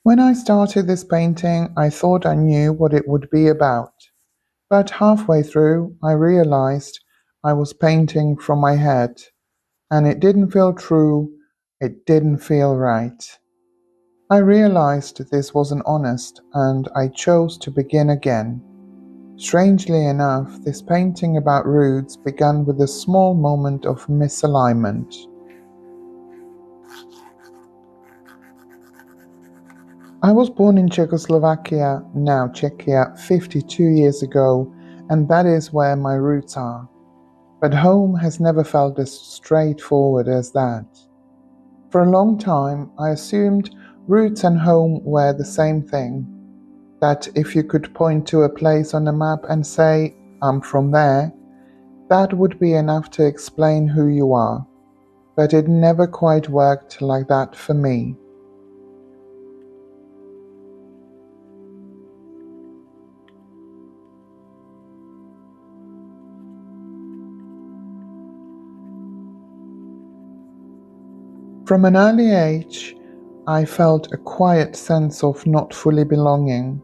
When I started this painting, I thought I knew what it would be about, but halfway through, I realized I was painting from my head, and it didn't feel true, it didn't feel right. I realized this wasn't honest, and I chose to begin again. Strangely enough, this painting about roots began with a small moment of misalignment. I was born in Czechoslovakia, now Czechia, 52 years ago, and that is where my roots are. But home has never felt as straightforward as that. For a long time, I assumed roots and home were the same thing. That if you could point to a place on a map and say, I'm from there, that would be enough to explain who you are. But it never quite worked like that for me. From an early age, I felt a quiet sense of not fully belonging.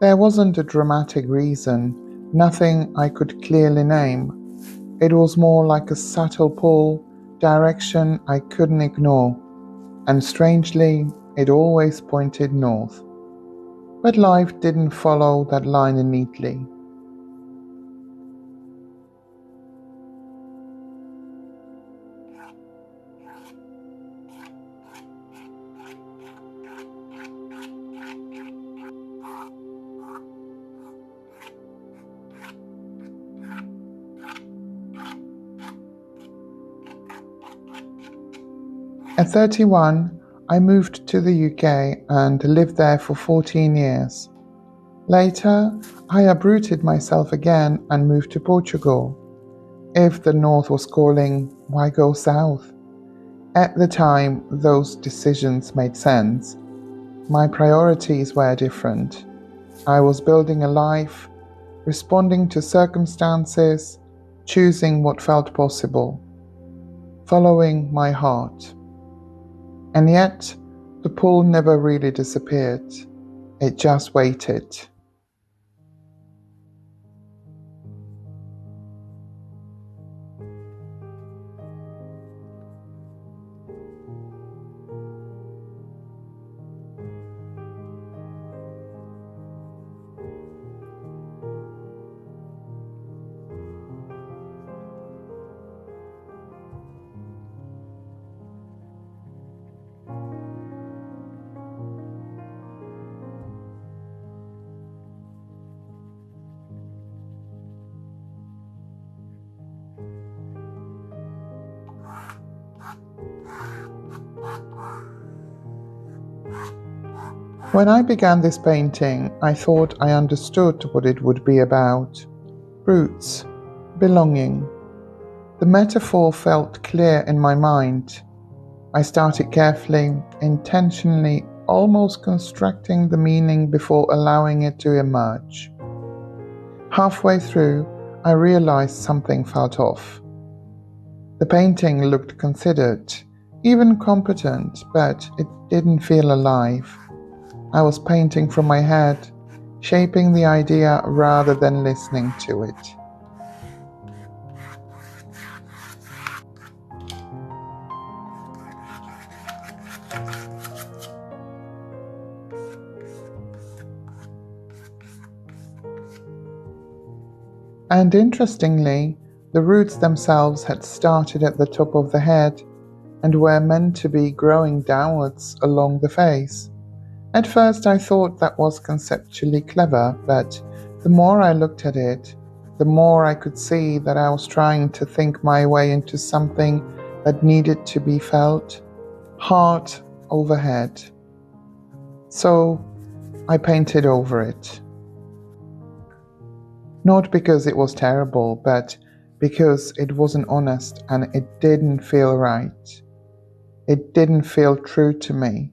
There wasn't a dramatic reason, nothing I could clearly name. It was more like a subtle pull, direction I couldn't ignore, and strangely, it always pointed north. But life didn't follow that line neatly. At 31, I moved to the UK and lived there for 14 years. Later, I uprooted myself again and moved to Portugal. If the north was calling, why go south? At the time, those decisions made sense. My priorities were different. I was building a life, responding to circumstances, choosing what felt possible, following my heart. And yet, the pull never really disappeared. It just waited. When I began this painting, I thought I understood what it would be about. Roots, belonging. The metaphor felt clear in my mind. I started carefully, intentionally, almost constructing the meaning before allowing it to emerge. Halfway through, I realized something felt off. The painting looked considered, even competent, but it didn't feel alive. I was painting from my head, shaping the idea rather than listening to it. And interestingly, the roots themselves had started at the top of the head and were meant to be growing downwards along the face. At first I thought that was conceptually clever, but the more I looked at it, the more I could see that I was trying to think my way into something that needed to be felt, heart over head. So I painted over it. Not because it was terrible, but because it wasn't honest and it didn't feel right. It didn't feel true to me.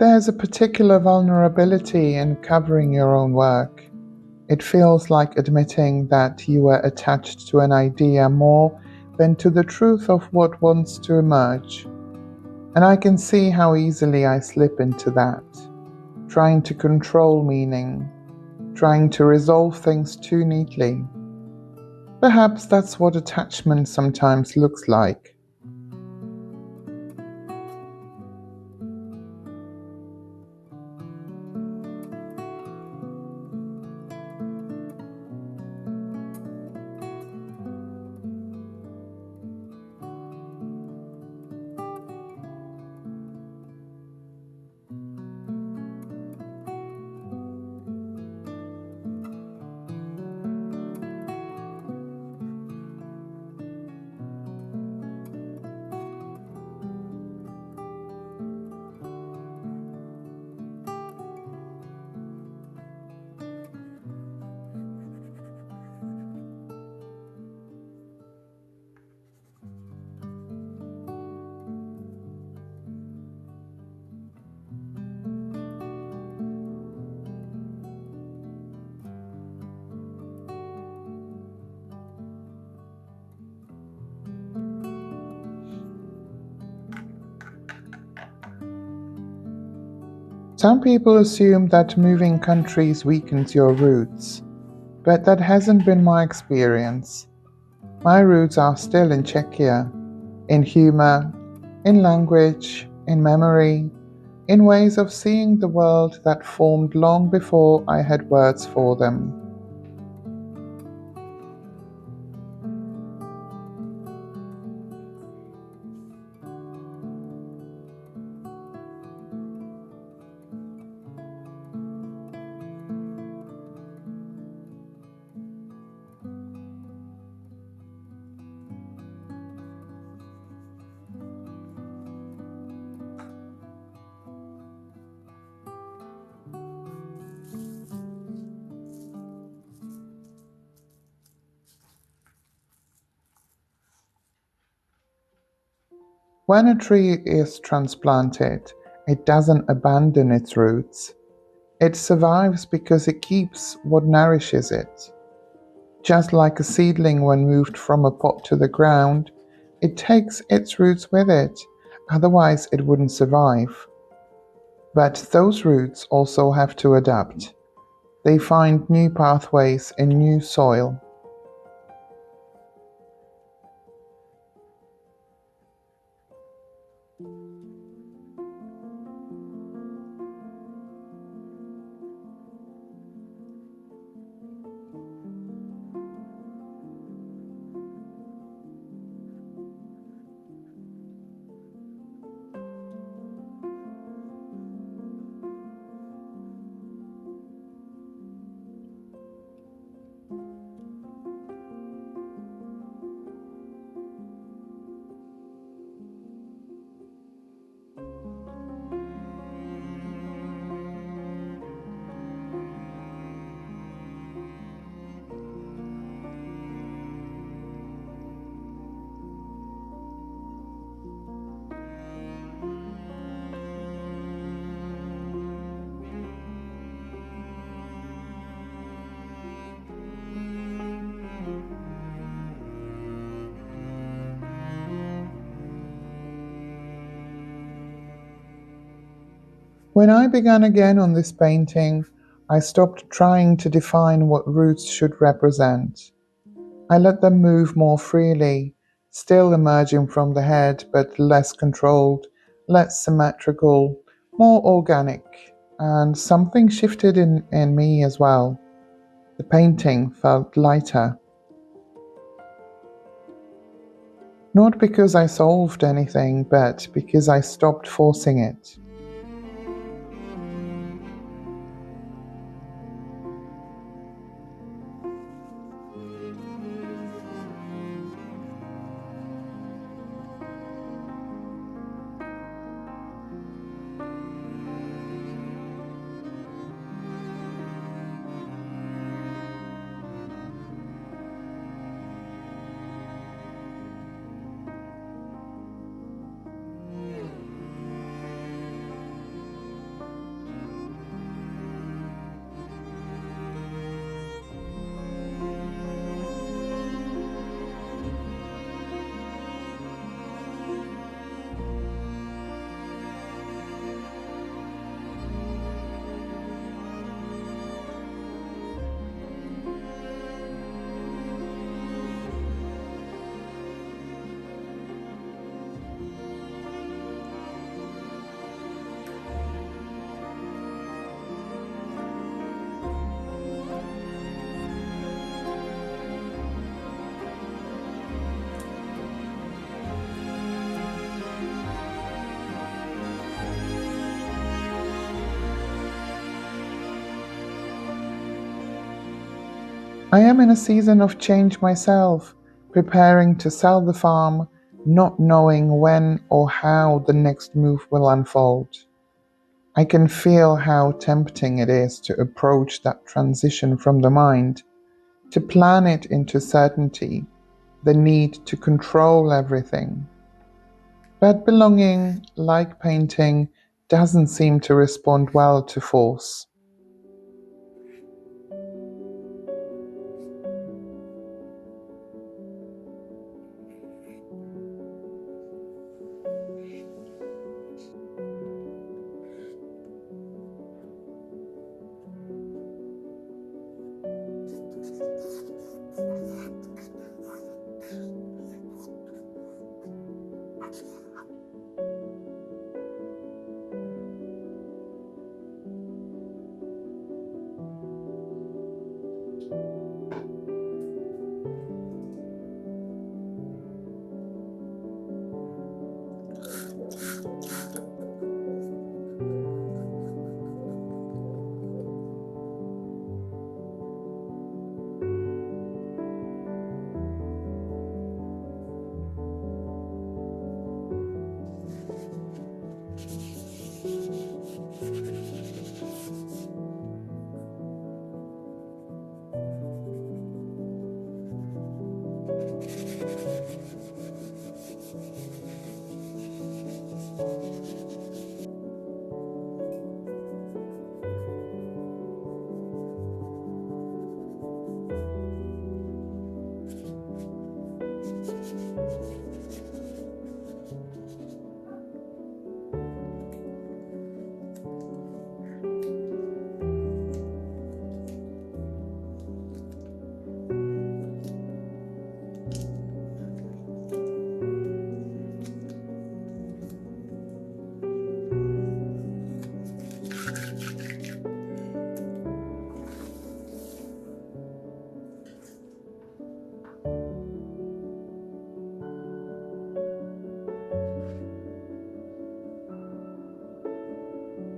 There's a particular vulnerability in covering your own work. It feels like admitting that you were attached to an idea more than to the truth of what wants to emerge. And I can see how easily I slip into that, trying to control meaning, trying to resolve things too neatly. Perhaps that's what attachment sometimes looks like. Some people assume that moving countries weakens your roots, but that hasn't been my experience. My roots are still in Czechia, in humor, in language, in memory, in ways of seeing the world that formed long before I had words for them. When a tree is transplanted, it doesn't abandon its roots. It survives because it keeps what nourishes it. Just like a seedling when moved from a pot to the ground, it takes its roots with it, otherwise it wouldn't survive. But those roots also have to adapt. They find new pathways in new soil. When I began again on this painting, I stopped trying to define what roots should represent. I let them move more freely, still emerging from the head, but less controlled, less symmetrical, more organic, and something shifted in me as well. The painting felt lighter. Not because I solved anything, but because I stopped forcing it. I am in a season of change myself, preparing to sell the farm, not knowing when or how the next move will unfold. I can feel how tempting it is to approach that transition from the mind, to plan it into certainty, the need to control everything. But belonging, like painting, doesn't seem to respond well to force.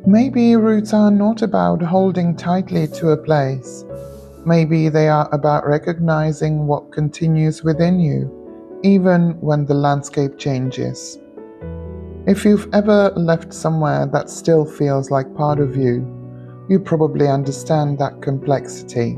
Maybe roots are not about holding tightly to a place. Maybe they are about recognizing what continues within you, even when the landscape changes. If you've ever left somewhere that still feels like part of you, you probably understand that complexity.